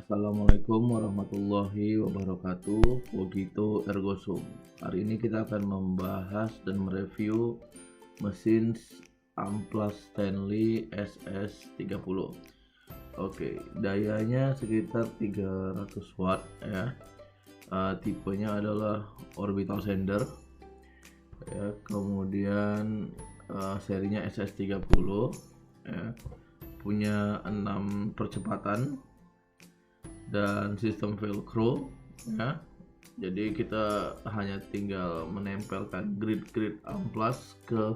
Assalamualaikum warahmatullahi wabarakatuh. Cogito ergo sum. Hari ini kita akan membahas dan mereview mesin Amplas Stanley SS30. Oke, dayanya sekitar 300 watt ya. Tipenya adalah orbital sander ya. Kemudian serinya SS30 ya. Punya 6 percepatan dan sistem velcro ya. Jadi kita hanya tinggal menempelkan grid amplas ke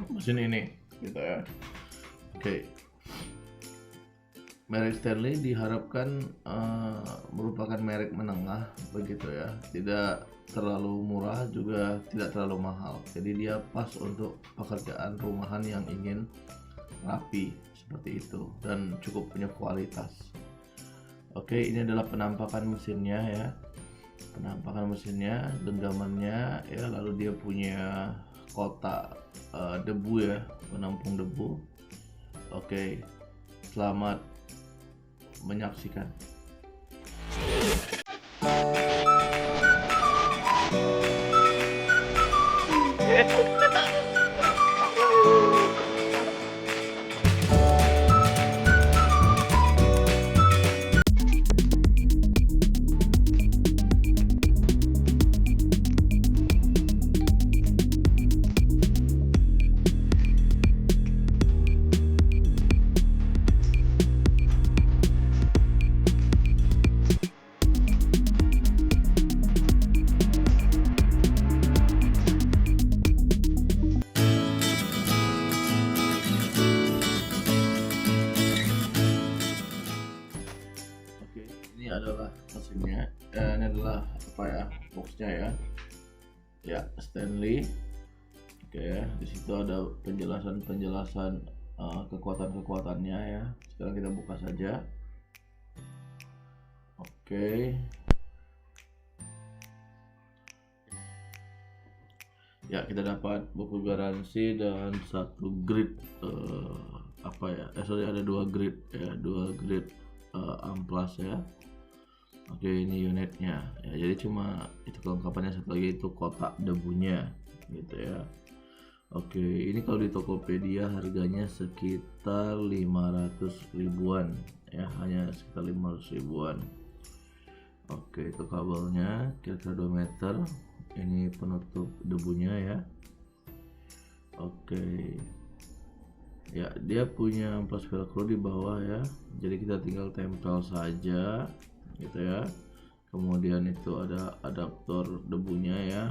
mesin ini gitu ya. Oke. Merek Stanley diharapkan merupakan merek menengah begitu ya. Tidak terlalu murah juga tidak terlalu mahal. Jadi dia pas untuk pekerjaan rumahan yang ingin rapi seperti itu dan cukup punya kualitas. Oke, ini adalah penampakan mesinnya ya. Penampakan mesinnya, genggamannya ya, lalu dia punya kotak debu ya, penampung debu. Oke, selamat menyaksikan. Ini adalah mesinnya, ini adalah apa ya, boxnya ya Stanley. Oke ya, di situ ada penjelasan kekuatannya ya. Sekarang kita buka saja. Oke ya, kita dapat buku garansi dan satu grid ada dua grid amplas ya. Oke, ini unitnya ya, jadi cuma itu kelengkapannya. Satu lagi itu kotak debunya gitu ya. Oke, ini kalau di Tokopedia harganya sekitar 500 ribuan ya, hanya sekitar 500 ribuan. Oke, itu kabelnya kira-kira 2 meter. Ini penutup debunya ya. Oke ya, dia punya amplas velcro di bawah ya, jadi kita tinggal tempel saja gitu ya. Kemudian itu ada adaptor debunya ya.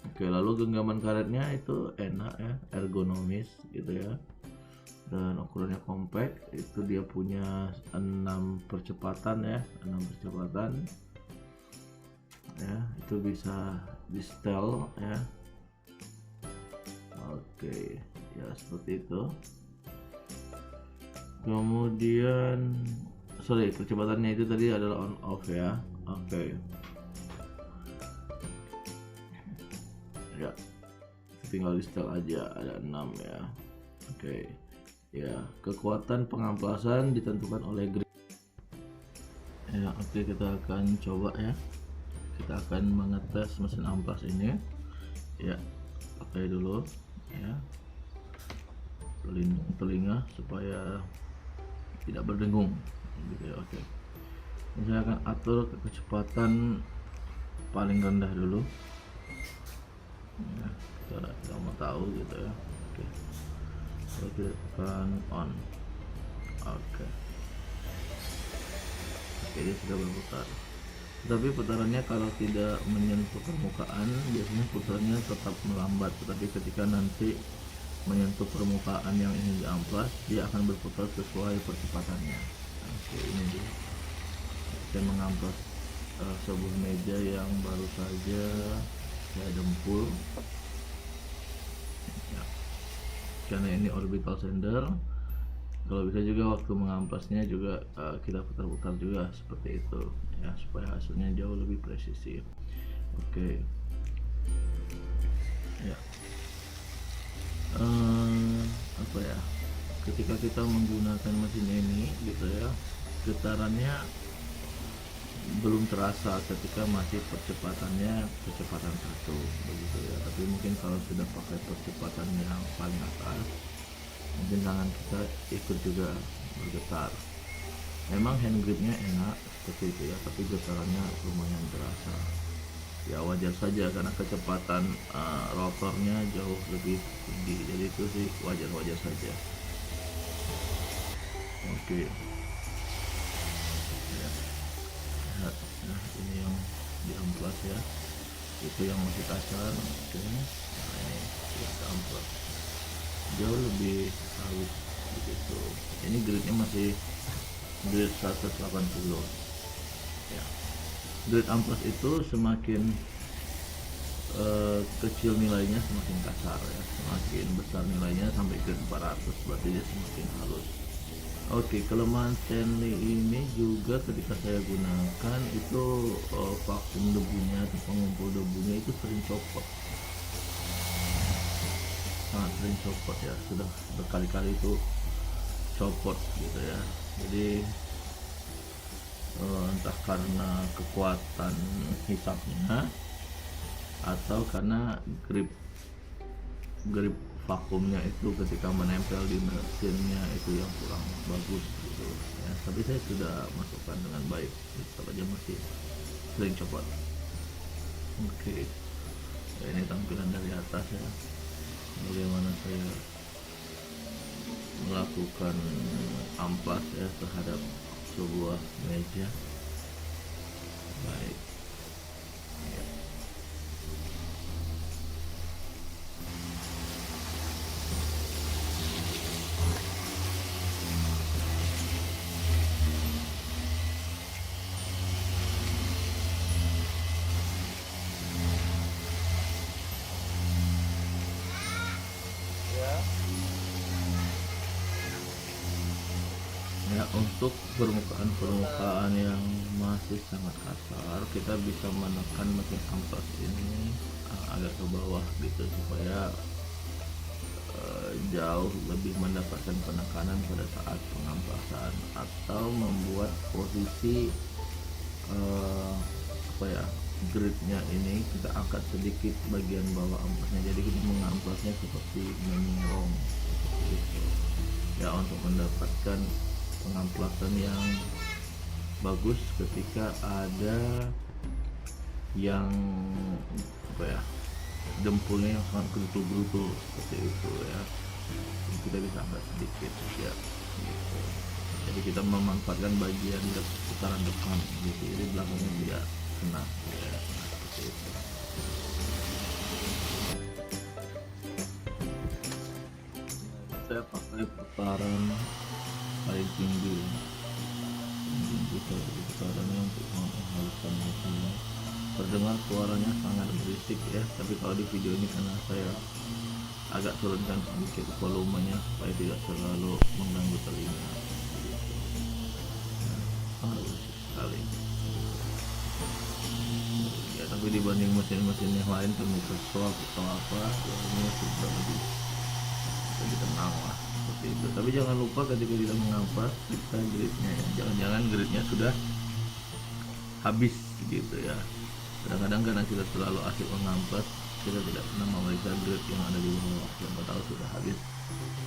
Oke, lalu genggaman karetnya itu enak ya, ergonomis gitu ya, dan ukurannya compact. Itu dia punya 6 percepatan ya, 6 percepatan ya. Itu bisa di setel ya. Oke ya, seperti itu. Kemudian percepatannya itu tadi adalah on off ya. Oke ya, tinggal di setel aja, ada 6 ya. Oke ya, kekuatan pengamplasan ditentukan oleh grid ya. Oke, kita akan coba ya, kita akan mengetes mesin amplas ini ya. Pakai dulu ya pelindung telinga supaya tidak berdengung gitu ya. Oke, ini saya akan atur kecepatan paling rendah dulu ya, kita mau tahu gitu ya. Oke, kita tekan on. Oke, dia sudah berputar, tapi putarannya kalau tidak menyentuh permukaan biasanya putarannya tetap melambat, tetapi ketika nanti menyentuh permukaan yang ingin diamplas, dia akan berputar sesuai percepatannya. Oke, ini dia. Saya mengamplas sebuah meja yang baru saja saya dempul ya, karena ini orbital sander. Kalau bisa juga waktu mengamplasnya juga kita putar-putar juga seperti itu ya, supaya hasilnya jauh lebih presisi. Oke ya, ketika kita menggunakan mesin ini gitu ya, getarannya belum terasa ketika masih percepatannya kecepatan 1 begitu ya. Tapi mungkin kalau sudah pakai percepatan yang paling atas, mungkin tangan kita ikut juga bergetar. Memang hand gripnya enak seperti itu ya, tapi getarannya lumayan terasa. Ya wajar saja karena kecepatan rotornya jauh lebih tinggi, jadi itu sih wajar-wajar saja. Oke. Ya, lihat. Nah ini yang di amplas ya, itu yang masih kasar. Oke. Nah ini yang di amplas jauh lebih halus begitu. Ini gridnya masih grid 180 ya. Grid amplas itu semakin kecil nilainya semakin kasar ya, semakin besar nilainya sampai ke 400 berarti dia semakin halus. Oke, kelemahan Stanley ini juga ketika saya gunakan itu vakum debunya atau pengumpul debunya itu sering copot, sangat sering copot ya, sudah berkali-kali itu copot gitu ya. Jadi entah karena kekuatan hisapnya atau karena grip vakumnya itu ketika menempel di mesinnya itu yang kurang bagus gitu ya. Tapi saya sudah masukkan dengan baik, tetap aja masih sering copot. Oke. Ya, ini tampilan dari atas ya, bagaimana saya melakukan amplas ya terhadap sebuah meja. Baik ya. Ya, untuk permukaan yang masih sangat kasar, kita bisa menekan mesin amplas ini agak ke bawah gitu supaya jauh lebih mendapatkan penekanan pada saat pengamplasan, atau membuat posisi gridnya ini kita angkat sedikit bagian bawah amplasnya, jadi kita mengamplasnya seperti menyerong gitu ya, untuk mendapatkan pengamplasan yang bagus ketika ada yang dempulnya yang sangat gerutu-gerutu seperti itu ya. Kita bisa angkat sedikit ya gitu. Jadi kita memanfaatkan bagian putaran depan gitu, jadi belakangnya tidak kena ya, seperti itu. Saya pakai putaran paling tinggi putarannya untuk menghaluskan mesinnya. Terdengar suaranya sangat berisik ya, tapi kalau di video ini karena saya agak turunkan sedikit volumenya supaya tidak terlalu mengganggu telinga. Halus sekali ya, tapi dibanding mesin-mesin yang lain tuh Microsoft atau apa ya, ini sudah lebih tenang lah seperti itu. Tapi jangan lupa ketika kita mengamplas kita gridnya ya, jangan-jangan gridnya sudah habis gitu ya. Kadang-kadang karena kita terlalu asik mengamplas, kita tidak pernah memeriksa grid yang ada di bawah, siapa tahu sudah habis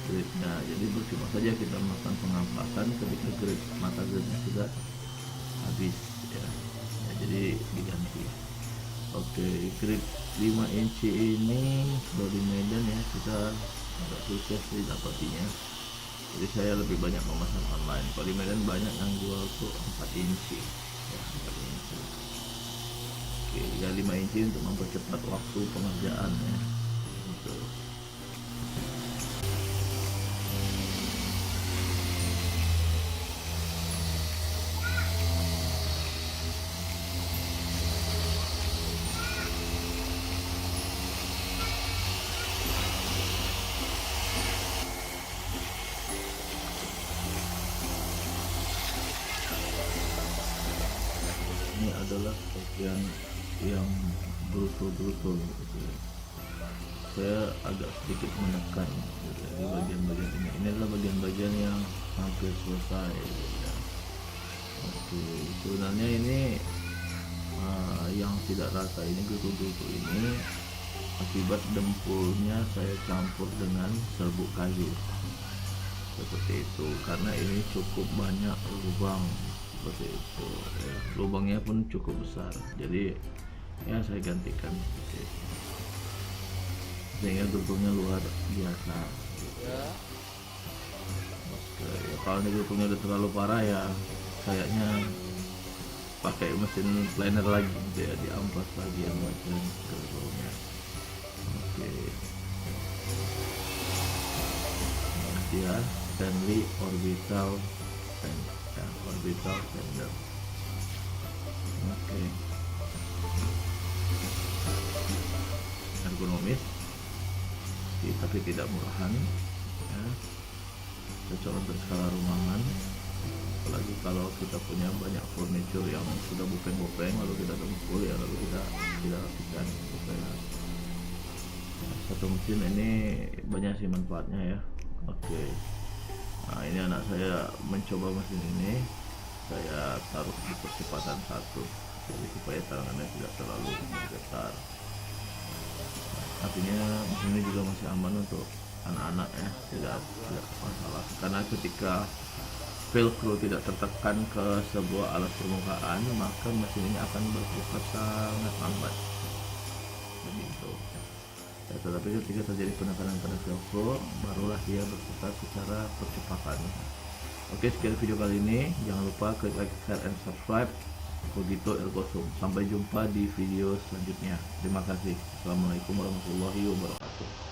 gridnya. Jadi percuma saja kita melakukan pengamplasan ketika mata gridnya sudah habis ya. Jadi diganti. Oke, grid 5 inci ini kalau di Medan ya kita agak susah sih dapatinya, jadi saya lebih banyak memesan online. Kalau di Medan banyak yang jual tuh 4 inci ya, 4 inci. Oke, ya 5 inci untuk mempercepat waktu pengerjaan ya gitu. Ini adalah bagian yang brutal gitu ya. Saya agak sedikit menekan gitu ya, di bagian-bagian ini adalah bagian-bagian yang hampir selesai gitu ya. Oke, sebenarnya ini yang tidak rata ini gerutu-gerutu ini akibat dempulnya saya campur dengan serbuk kayu seperti itu, karena ini cukup banyak lubang seperti itu ya. Lubangnya pun cukup besar, jadi ya saya gantikan seperti itu sehingga gerutunya luar biasa gitu. Oke, ya, kalau ini gerutunya udah terlalu parah ya kayaknya pakai mesin planer lagi gitu ya, diamplas lagi yang bagian gerutunya. Oke, nah, dia Stanley orbital ya, orbital sander. Oke, ergonomis tapi tidak murahan ya, cocok untuk skala rumahan, apalagi kalau kita punya banyak furniture yang sudah bopeng-bopeng lalu kita dempul ya, lalu kita rapikan supaya satu mesin ini banyak sih manfaatnya ya. Oke, nah ini anak saya mencoba mesin ini, saya taruh di percepatan 1 jadi supaya tangannya tidak terlalu bergetar. Artinya mesin ini juga masih aman untuk anak-anak ya, tidak masalah, karena ketika velcro tidak tertekan ke sebuah alat permukaan maka mesin ini akan berputar sangat lambat begitu ya, tetapi ketika terjadi penekanan pada velcro barulah dia berputar secara percepatan. Oke, sekian video kali ini, jangan lupa klik like, share, and subscribe. Begitu Ergosum, sampai jumpa di video selanjutnya. Terima kasih. Assalamualaikum warahmatullahi wabarakatuh.